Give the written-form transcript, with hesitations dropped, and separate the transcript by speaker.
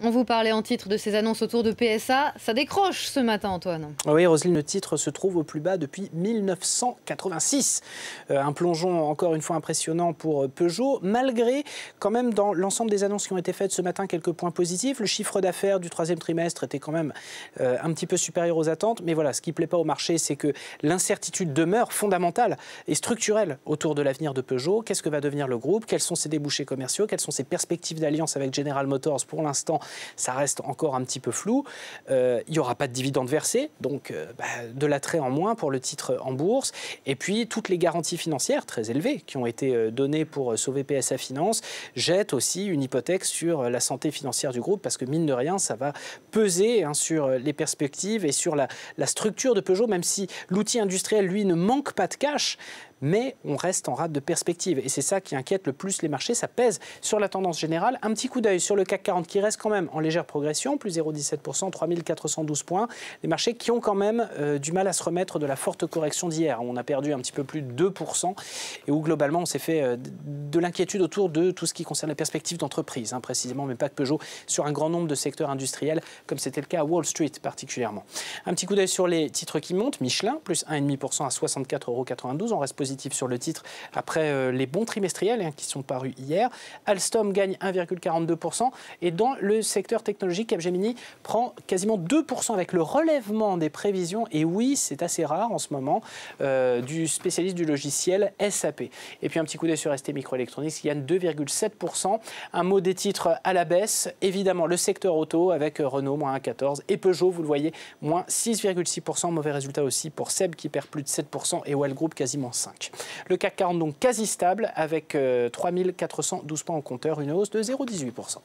Speaker 1: On vous parlait en titre de ces annonces autour de PSA. Ça décroche ce matin, Antoine.
Speaker 2: Oui, Roselyne, le titre se trouve au plus bas depuis 1986. Un plongeon encore une fois impressionnant pour Peugeot, malgré quand même dans l'ensemble des annonces qui ont été faites ce matin quelques points positifs. Le chiffre d'affaires du troisième trimestre était quand même un petit peu supérieur aux attentes. Mais voilà, ce qui ne plaît pas au marché, c'est que l'incertitude demeure fondamentale et structurelle autour de l'avenir de Peugeot. Qu'est-ce que va devenir le groupe? Quels sont ses débouchés commerciaux? Quelles sont ses perspectives d'alliance avec General Motors? Pour l'instant, ça reste encore un petit peu flou. Il n'y aura pas de dividendes versés, donc de l'attrait en moins pour le titre en bourse. Et puis, toutes les garanties financières très élevées qui ont été données pour sauver PSA Finance jettent aussi une hypothèque sur la santé financière du groupe, parce que mine de rien, ça va peser sur les perspectives et sur la structure de Peugeot, même si l'outil industriel, lui, ne manque pas de cash. Mais on reste en rate de perspective. Et c'est ça qui inquiète le plus les marchés. Ça pèse sur la tendance générale. Un petit coup d'œil sur le CAC 40 qui reste quand même en légère progression, plus 0,17%, 3412 points. Les marchés qui ont quand même du mal à se remettre de la forte correction d'hier. On a perdu un petit peu plus de 2% et où globalement on s'est fait de l'inquiétude autour de tout ce qui concerne les perspectives d'entreprise, précisément, mais pas que Peugeot, sur un grand nombre de secteurs industriels, comme c'était le cas à Wall Street particulièrement. Un petit coup d'œil sur les titres qui montent. Michelin, plus 1,5% à 64,92 €. On reste positif sur le titre après les bons trimestriels qui sont parus hier. Alstom gagne 1,42%. Et dans le secteur technologique, Capgemini prend quasiment 2% avec le relèvement des prévisions. Et oui, c'est assez rare en ce moment, du spécialiste du logiciel SAP. Et puis un petit coup d'œil sur ST Microelectronics qui gagne 2,7%. Un mot des titres à la baisse. Évidemment, le secteur auto avec Renault, moins 1,14%. Et Peugeot, vous le voyez, moins 6,6%. Mauvais résultat aussi pour Seb qui perd plus de 7% et Well Group quasiment 5%. Le CAC 40 donc quasi stable avec 3412 points au compteur, une hausse de 0,18%.